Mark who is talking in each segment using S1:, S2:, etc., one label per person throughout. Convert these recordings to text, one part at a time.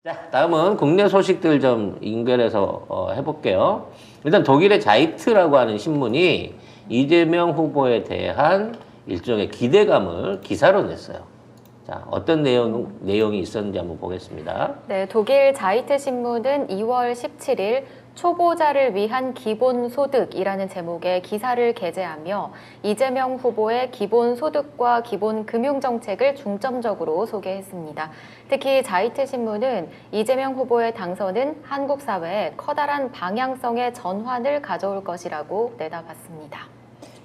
S1: 자, 다음은 국내 소식들 좀 연결해서 해볼게요. 일단 독일의 자이트라고 하는 신문이 이재명 후보에 대한 일종의 기대감을 기사로 냈어요. 자, 어떤 내용이 있었는지 한번 보겠습니다.
S2: 네, 독일 자이트 신문은 2월 17일 초보자를 위한 기본소득이라는 제목의 기사를 게재하며 이재명 후보의 기본소득과 기본금융정책을 중점적으로 소개했습니다. 특히 자이트 신문은 이재명 후보의 당선은 한국 사회에 커다란 방향성의 전환을 가져올 것이라고 내다봤습니다.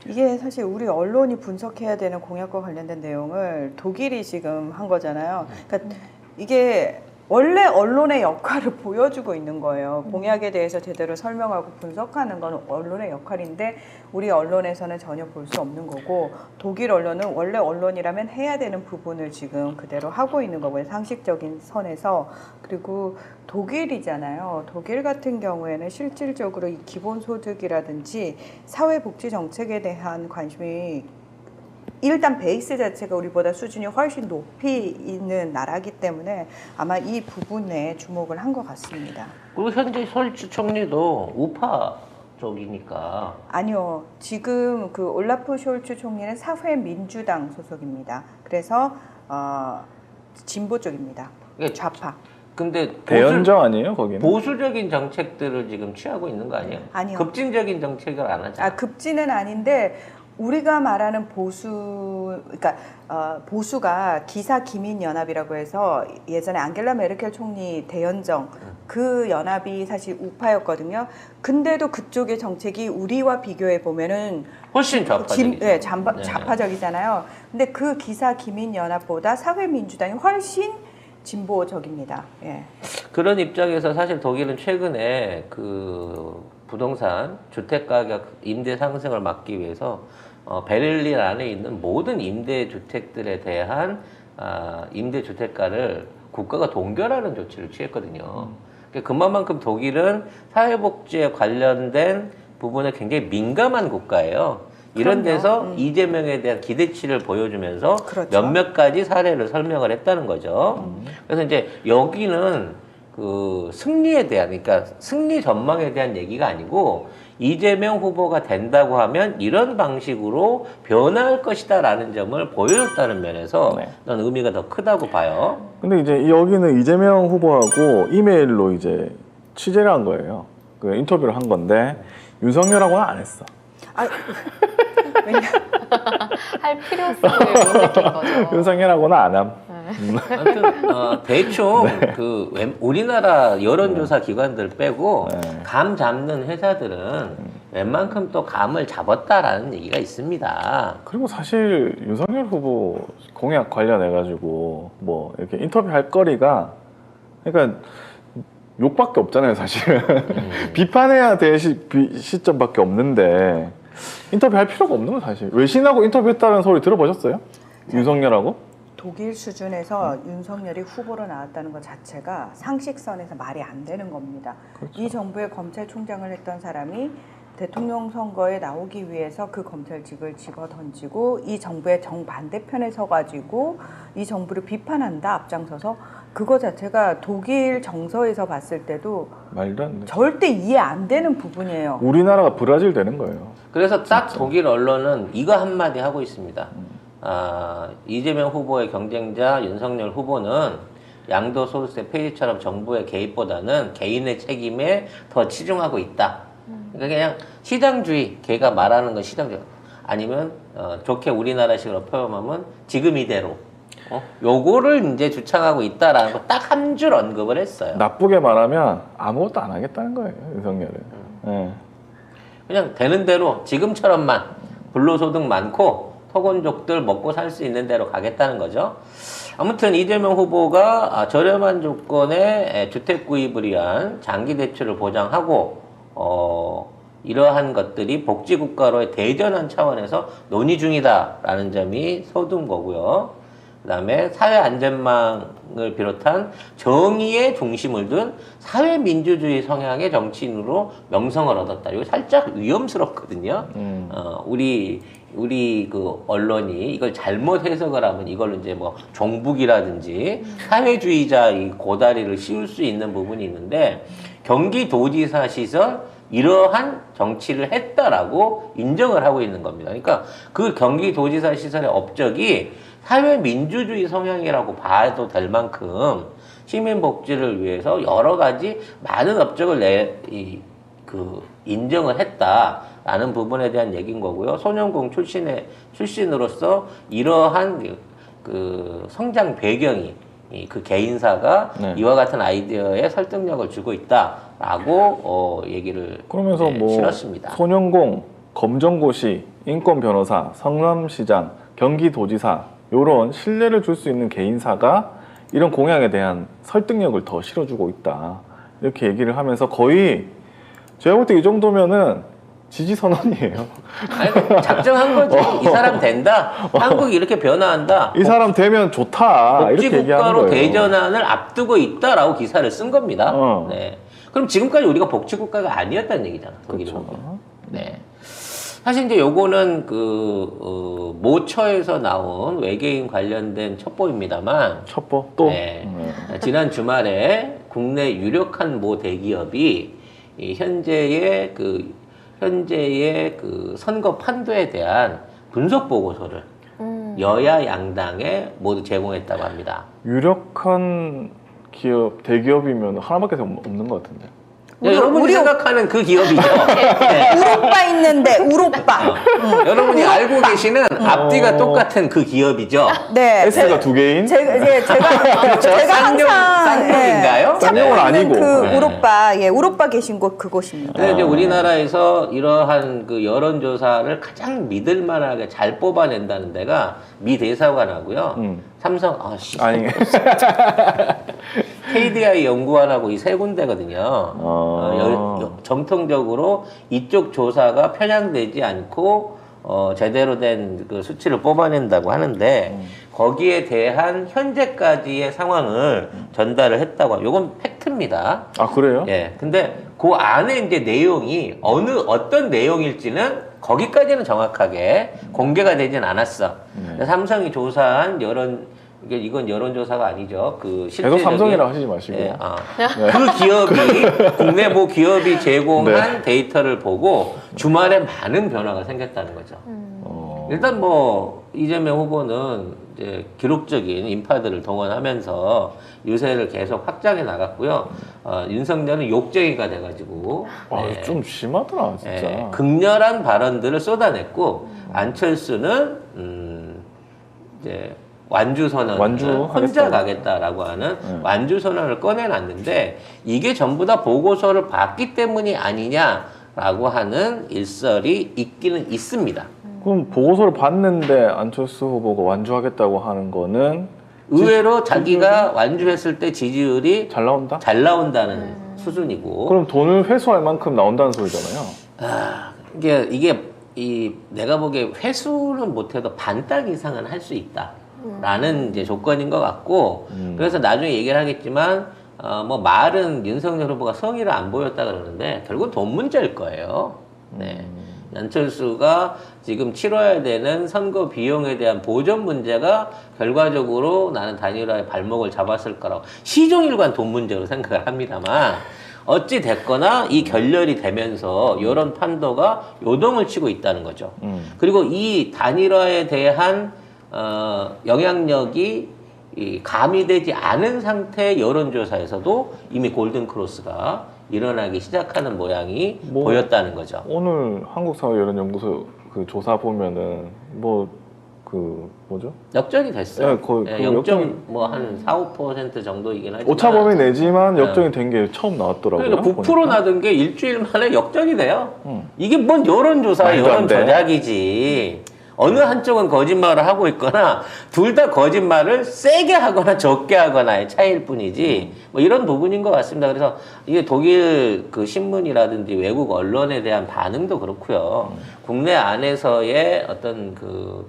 S3: 이게 사실 우리 언론이 분석해야 되는 공약과 관련된 내용을 독일이 지금 한 거잖아요. 그러니까 이게 원래 언론의 역할을 보여주고 있는 거예요. 공약에 대해서 제대로 설명하고 분석하는 건 언론의 역할인데 우리 언론에서는 전혀 볼 수 없는 거고 독일 언론은 원래 언론이라면 해야 되는 부분을 지금 그대로 하고 있는 거고요. 상식적인 선에서. 그리고 독일이잖아요. 독일 같은 경우에는 실질적으로 이 기본소득이라든지 사회복지 정책에 대한 관심이 일단 베이스 자체가 우리보다 수준이 훨씬 높이 있는 나라기 때문에 아마 이 부분에 주목을 한 것 같습니다.
S1: 그리고 현재 숄츠 총리도 우파 쪽이니까.
S3: 아니요. 지금 그 올라프 숄츠 총리는 사회민주당 소속입니다. 그래서 진보 쪽입니다. 좌파.
S1: 근데
S4: 대연정 아니에요, 거기는?
S1: 보수적인 정책들을 지금 취하고 있는 거 아니에요?
S3: 아니요.
S1: 급진적인 정책을 안 하잖아요.
S3: 급진은 아닌데 우리가 말하는 보수, 그러니까 보수가 기사 기민 연합이라고 해서 예전에 앙겔라 메르켈 총리 대연정 그 연합이 사실 우파였거든요. 근데도 그쪽의 정책이 우리와 비교해 보면은
S1: 훨씬 좌파적이죠.
S3: 네, 좌파적이잖아요. 근데 그 기사 기민 연합보다 사회민주당이 훨씬 진보적입니다. 예.
S1: 그런 입장에서 사실 독일은 최근에 그 부동산 주택 가격 임대 상승을 막기 위해서 베를린 안에 있는 모든 임대 주택들에 대한 임대 주택가를 국가가 동결하는 조치를 취했거든요. 그만큼 독일은 사회복지에 관련된 부분에 굉장히 민감한 국가예요. 이런
S3: 그럼요.
S1: 데서 이재명에 대한 기대치를 보여주면서
S3: 그렇죠.
S1: 몇몇 가지 사례를 설명을 했다는 거죠. 그래서 이제 여기는 그 승리에 대한, 그러니까 승리 전망에 대한 얘기가 아니고 이재명 후보가 된다고 하면 이런 방식으로 변화할 것이다라는 점을 보여줬다는 면에서 난 의미가 더 크다고 봐요.
S4: 근데 이제 여기는 이재명 후보하고 이메일로 이제 취재를 한 거예요. 그 인터뷰를 한 건데 윤석열하고는 안 했어.
S2: 할 필요성을 못 느낀 거죠.
S4: 윤석열하고는 안 함.
S1: 아무튼 대충 그 우리나라 여론조사 기관들 빼고 감 잡는 회사들은 웬만큼 또 감을 잡았다라는 얘기가 있습니다.
S4: 그리고 사실 윤석열 후보 공약 관련해가지고 뭐 이렇게 인터뷰할 거리가 그러니까 욕밖에 없잖아요, 사실. 비판해야 될 시점밖에 없는데 인터뷰할 필요가 없는 거 사실. 외신하고 인터뷰했다는 소리 들어보셨어요? 윤석열하고?
S3: 독일 수준에서 윤석열이 후보로 나왔다는 것 자체가 상식선에서 말이 안 되는 겁니다.
S4: 그렇죠.
S3: 이 정부의 검찰총장을 했던 사람이 대통령 선거에 나오기 위해서 그 검찰직을 집어던지고 이 정부의 정반대편에 서가지고 이 정부를 비판한다 앞장서서 그거 자체가 독일 정서에서 봤을 때도
S4: 말도 안 돼.
S3: 절대 이해 안 되는 부분이에요.
S4: 우리나라가 브라질 되는 거예요.
S1: 그래서 딱 독일 언론은 이거 한마디 하고 있습니다. 이재명 후보의 경쟁자 윤석열 후보는 양도소득세 폐지처럼 정부의 개입보다는 개인의 책임에 더 치중하고 있다. 그러니까 그냥 시장주의, 걔가 말하는 건 시장주의. 아니면 좋게 우리나라식으로 표현하면 지금 이대로. 요거를 이제 주창하고 있다라는 거 딱 한 줄 언급을 했어요.
S4: 나쁘게 말하면 아무것도 안 하겠다는 거예요, 윤석열은. 예.
S1: 그냥 되는 대로 지금처럼만 불로소득 많고 토건족들 먹고 살 수 있는 대로 가겠다는 거죠. 아무튼 이재명 후보가 저렴한 조건의 주택 구입을 위한 장기 대출을 보장하고 이러한 것들이 복지국가로의 대전환 차원에서 논의 중이다라는 점이 서둔 거고요. 그다음에 사회안전망을 비롯한 정의의 중심을 둔 사회민주주의 성향의 정치인으로 명성을 얻었다. 이거 살짝 위험스럽거든요. 우리 그 언론이 이걸 잘못 해석을 하면 이걸 이제 뭐 종북이라든지 사회주의자 이 고다리를 씌울 수 있는 부분이 있는데 경기도지사 시절 이러한 정치를 했다라고 인정을 하고 있는 겁니다. 그러니까 그 경기도지사 시절의 업적이 사회민주주의 성향이라고 봐도 될 만큼 시민복지를 위해서 여러 가지 많은 업적을 인정을 했다라는 부분에 대한 얘기인 거고요. 소년공 출신으로서 이러한 그 성장 배경이 그 개인사가
S4: 네.
S1: 이와 같은 아이디어에 설득력을 주고 있다라고 얘기를
S4: 그러면서 뭐
S1: 실었습니다.
S4: 소년공, 검정고시, 인권변호사, 성남시장, 경기도지사 이런 신뢰를 줄 수 있는 개인사가 이런 공약에 대한 설득력을 더 실어주고 있다 이렇게 얘기를 하면서 거의 제가 볼 때 이 정도면은 지지 선언이에요.
S1: 아니, 작정한 거지. 이 사람 된다. 한국이 이렇게 변화한다.
S4: 이 사람 되면 좋다 이렇게 얘기하는
S1: 복지국가로
S4: 거예요.
S1: 대전환을 앞두고 있다라고 기사를 쓴 겁니다.
S4: 어.
S1: 네. 그럼 지금까지 우리가 복지국가가 아니었다는 얘기잖아. 독일이
S4: 그렇죠.
S1: 보면. 네. 사실 이제 요거는 모처에서 나온 외계인 관련된 첩보입니다만,
S4: 첩보 또
S1: 네. 지난 주말에 국내 유력한 모 대기업이 이 현재의 그 선거 판도에 대한 분석 보고서를 여야 양당에 모두 제공했다고 합니다.
S4: 유력한 기업 대기업이면 하나밖에 없는 것 같은데.
S1: 여러분이 생각하는 그 기업이죠. 네.
S3: 우로빠 있는데 우로빠.
S1: 여러분이 알고 계시는 앞뒤가 똑같은 그 기업이죠.
S3: 네.
S4: S가 두 개인?
S3: 제가
S1: 쌍용인가요?
S4: 쌍용은 아니고.
S3: 그
S1: 네.
S3: 우로빠 계신 곳 그곳입니다.
S1: 근데 이제 우리나라에서 이러한 그 여론조사를 가장 믿을만하게 잘 뽑아낸다는 데가 미 대사관하고요. 삼성,
S4: 아니.
S1: KDI 연구원하고 이 세 군데거든요. 정통적으로 이쪽 조사가 편향되지 않고 제대로 된 그 수치를 뽑아낸다고 하는데 거기에 대한 현재까지의 상황을 전달을 했다고. 요건 팩트입니다.
S4: 아 그래요?
S1: 예. 근데 그 안에 이제 내용이 어떤 내용일지는 거기까지는 정확하게 공개가 되진 않았어. 삼성이 조사한 이건 여론조사가 아니죠. 그
S4: 계속 삼성이라고 하시지 마시고.
S1: 예, 그 기업이 국내 모 기업이 제공한
S4: 네.
S1: 데이터를 보고 주말에 많은 변화가 생겼다는 거죠. 일단 뭐 이재명 후보는 이제 기록적인 인파들을 동원하면서 유세를 계속 확장해 나갔고요. 윤석열은 욕쟁이가 돼가지고
S4: 좀 심하더라 진짜.
S1: 극렬한 발언들을 쏟아냈고 안철수는 이제 완주 선언, 혼자
S4: 하겠다고.
S1: 가겠다라고 하는 완주 선언을 꺼내놨는데 이게 전부 다 보고서를 봤기 때문이 아니냐라고 하는 일설이 있기는 있습니다.
S4: 그럼 보고서를 봤는데 안철수 후보가 완주하겠다고 하는 거는
S1: 의외로 자기가 완주했을 때 지지율이
S4: 잘 나온다?
S1: 잘 나온다는 수준이고.
S4: 그럼 돈을 회수할 만큼 나온다는 소리잖아요.
S1: 이게 내가 보기에 회수는 못해도 반딱 이상은 할 수 있다라는 이제 조건인 것 같고. 그래서 나중에 얘기를 하겠지만 뭐 말은 윤석열 후보가 성의를 안 보였다 그러는데 결국 돈 문제일 거예요. 네. 안철수가 지금 치러야 되는 선거 비용에 대한 보전 문제가 결과적으로 나는 단일화의 발목을 잡았을 거라고 시종일관 돈 문제로 생각을 합니다만 어찌 됐거나 이 결렬이 되면서 여론 판도가 요동을 치고 있다는 거죠. 그리고 이 단일화에 대한 영향력이 가미되지 않은 상태의 여론조사에서도 이미 골든크로스가 일어나기 시작하는 모양이 보였다는 거죠.
S4: 오늘 한국사회여론연구소 그 조사 보면은 뭐죠?
S1: 역전이 됐어요.
S4: 네, 거의 그
S1: 0.한 4, 5% 정도이긴 하지만
S4: 오차범위 내지만 역전이 된 게 처음 나왔더라고요.
S1: 그러니까 9%
S4: 보니까.
S1: 나던 게 일주일 만에 역전이 돼요. 이게 뭔 여론조사야,
S4: 말도 안 돼.
S1: 여론 조작이지. 어느 한쪽은 거짓말을 하고 있거나 둘 다 거짓말을 세게 하거나 적게 하거나의 차이일 뿐이지 뭐 이런 부분인 것 같습니다. 그래서 이게 독일 그 신문이라든지 외국 언론에 대한 반응도 그렇고요. 국내 안에서의 어떤 그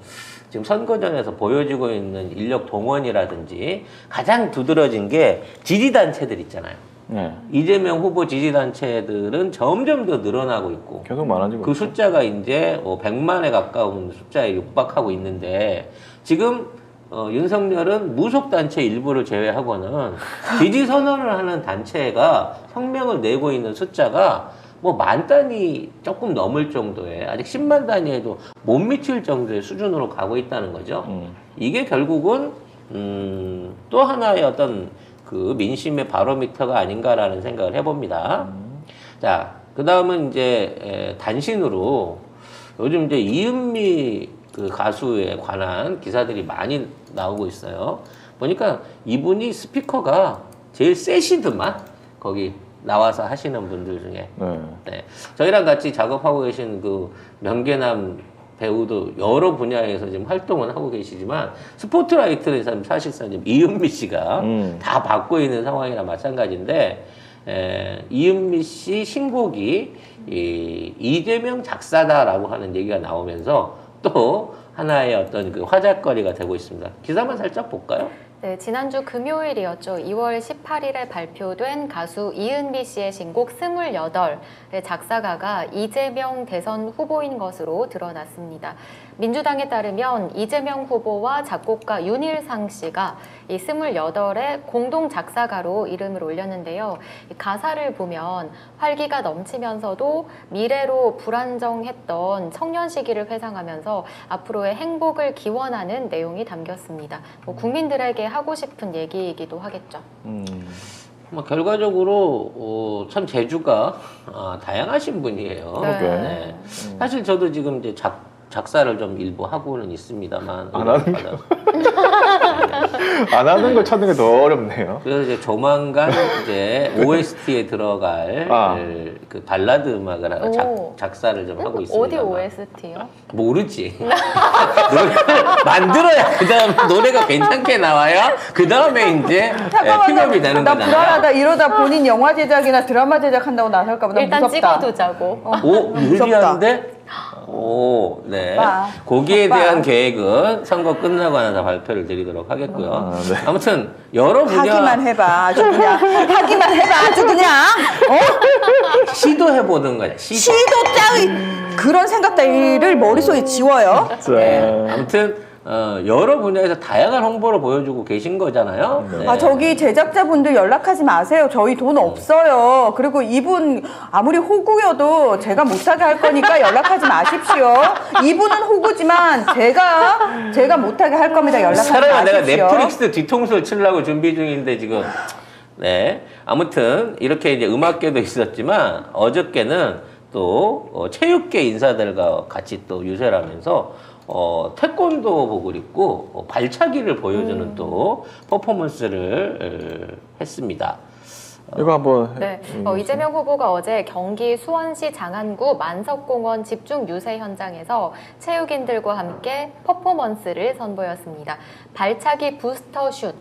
S1: 지금 선거전에서 보여주고 있는 인력 동원이라든지 가장 두드러진 게 지지단체들 있잖아요.
S4: 네.
S1: 이재명 후보 지지단체들은 점점 더 늘어나고 있고
S4: 계속 많아지고
S1: 그
S4: 있죠.
S1: 숫자가 이제 100만에 가까운 숫자에 육박하고 있는데 지금 윤석열은 무속단체 일부를 제외하고는 지지 선언을 하는 단체가 성명을 내고 있는 숫자가 뭐 만 단위 조금 넘을 정도의 아직 10만 단위에도 못 미칠 정도의 수준으로 가고 있다는 거죠. 이게 결국은 또 하나의 어떤 그 민심의 바로미터가 아닌가라는 생각을 해봅니다. 자, 그 다음은 이제 단신으로 요즘 이제 이은미 그 가수에 관한 기사들이 많이 나오고 있어요. 보니까 이분이 스피커가 제일 세시드만 거기 나와서 하시는 분들 중에.
S4: 네.
S1: 네. 저희랑 같이 작업하고 계신 그 명계남 배우도 여러 분야에서 지금 활동을 하고 계시지만 스포트라이트는 사실상 지금 이은미 씨가 다 받고 있는 상황이나 마찬가지인데 이은미 씨 신곡이 이재명 작사다라고 하는 얘기가 나오면서 또 하나의 어떤 그 화제거리가 되고 있습니다. 기사만 살짝 볼까요?
S2: 네, 지난주 금요일이었죠. 2월 18일에 발표된 가수 이은미 씨의 신곡 28의 작사가가 이재명 대선 후보인 것으로 드러났습니다. 민주당에 따르면 이재명 후보와 작곡가 윤일상 씨가 이 28의 공동 작사가로 이름을 올렸는데요. 이 가사를 보면 활기가 넘치면서도 미래로 불안정했던 청년 시기를 회상하면서 앞으로의 행복을 기원하는 내용이 담겼습니다. 뭐 국민들에게 하고 싶은 얘기이기도 하겠죠.
S1: 뭐 결과적으로 참 재주가 다양하신 분이에요.
S2: 네.
S1: 네. 사실 저도 지금 이제 작사를 좀 일부 하고는 있습니다만
S4: 안 하는 안 하는 걸 찾는 게 더 어렵네요.
S1: 그래서 이제 조만간 이제 OST에 들어갈 그 발라드 음악을
S2: 오.
S1: 작사를 좀 하고 있습니다.
S2: 어디 OST요?
S1: 모르지. 노래를 만들어야 그 다음 노래가 괜찮게 나와야 그 다음에 이제 픽업이 되는
S3: 나
S1: 거잖아요.
S3: 불안하다. 이러다 본인 영화 제작이나 드라마 제작한다고 나설까 보다.
S2: 일단
S3: 무섭다.
S2: 찍어두자고.
S1: 오,
S3: 무섭다.
S1: 유리한데? 오, 네.
S3: 오빠.
S1: 거기에
S3: 오빠.
S1: 대한 계획은 선거 끝나고 나서 발표를 드리도록 하겠고요.
S4: 네.
S1: 아무튼 여러 분야
S3: 하기만 해봐. 아주 그냥. 하기만 해봐. 아주 그냥.
S1: 시도해보는 거야.
S3: 시도 따위 그런 생각 따위를 머릿속에 지워요.
S1: 네. 아무튼 여러 분야에서 다양한 홍보를 보여주고 계신 거잖아요. 네.
S3: 아, 저기 제작자분들 연락하지 마세요. 저희 돈 없어요. 그리고 이분 아무리 호구여도 제가 못하게 할 거니까 연락하지 마십시오. 이분은 호구지만 제가 못하게 할 겁니다. 연락하지
S1: 사람은 내가
S3: 마십시오.
S1: 넷플릭스 뒤통수를 치려고 준비 중인데 지금. 네. 아무튼 이렇게 이제 음악계도 있었지만 어저께는 또 체육계 인사들과 같이 또 유세를 하면서 태권도복을 입고 발차기를 보여주는 또 퍼포먼스를 했습니다.
S4: 이거 한번
S2: 네, 이재명 후보가 어제 경기 수원시 장안구 만석공원 집중 유세 현장에서 체육인들과 함께 퍼포먼스를 선보였습니다. 발차기 부스터슛,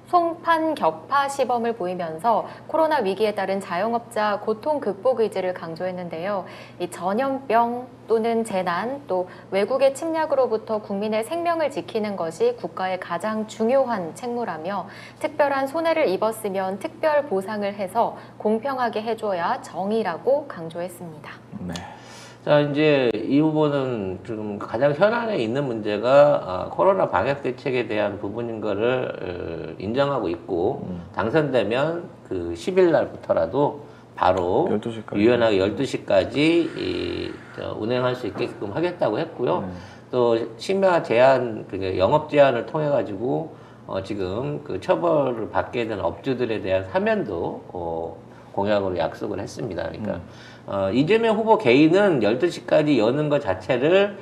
S2: 송판 격파 시범을 보이면서 코로나 위기에 따른 자영업자 고통 극복 의지를 강조했는데요. 이 전염병 또는 재난 또 외국의 침략으로부터 국민의 생명을 지키는 것이 국가의 가장 중요한 책무라며 특별한 손해를 입었으면 특별 보상을 해서 공평하게 해줘야 정의라고 강조했습니다.
S4: 네.
S1: 자, 이제 이 후보는 지금 가장 현안에 있는 문제가 코로나 방역 대책에 대한 부분인 거를 인정하고 있고 당선되면 그 10일 날부터라도 바로
S4: 12시까지.
S1: 유연하게 12시까지 운행할 수 있게끔 하겠다고 했고요. 또 심야 제한, 그 영업 제한을 통해 가지고 지금 그 처벌을 받게 된 업주들에 대한 사면도 공약으로 약속을 했습니다. 그러니까 이재명 후보 개인은 12시까지 여는 것 자체를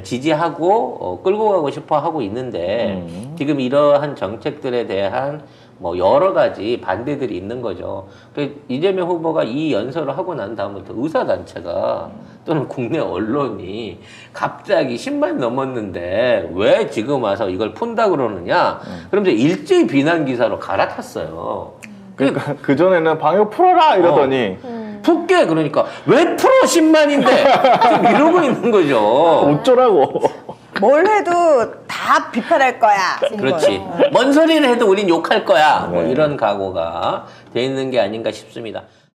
S1: 지지하고 끌고 가고 싶어 하고 있는데 지금 이러한 정책들에 대한 뭐 여러 가지 반대들이 있는 거죠. 그 이재명 후보가 이 연설을 하고 난 다음부터 의사단체가 또는 국내 언론이 갑자기 10만 넘었는데 왜 지금 와서 이걸 푼다 그러느냐? 그러면서 일제히 비난 기사로 갈아탔어요.
S4: 그러니까 그 전에는 방역 풀어라 이러더니
S1: 풀게 그러니까 왜 풀어 10만인데 지금 이러고 있는 거죠.
S4: 어쩌라고.
S3: 뭘 해도 다 다 비판할 거야.
S1: 그렇지. 뭔 소리를 해도 우린 욕할 거야. 뭐
S4: 네.
S1: 이런 각오가 돼 있는 게 아닌가 싶습니다.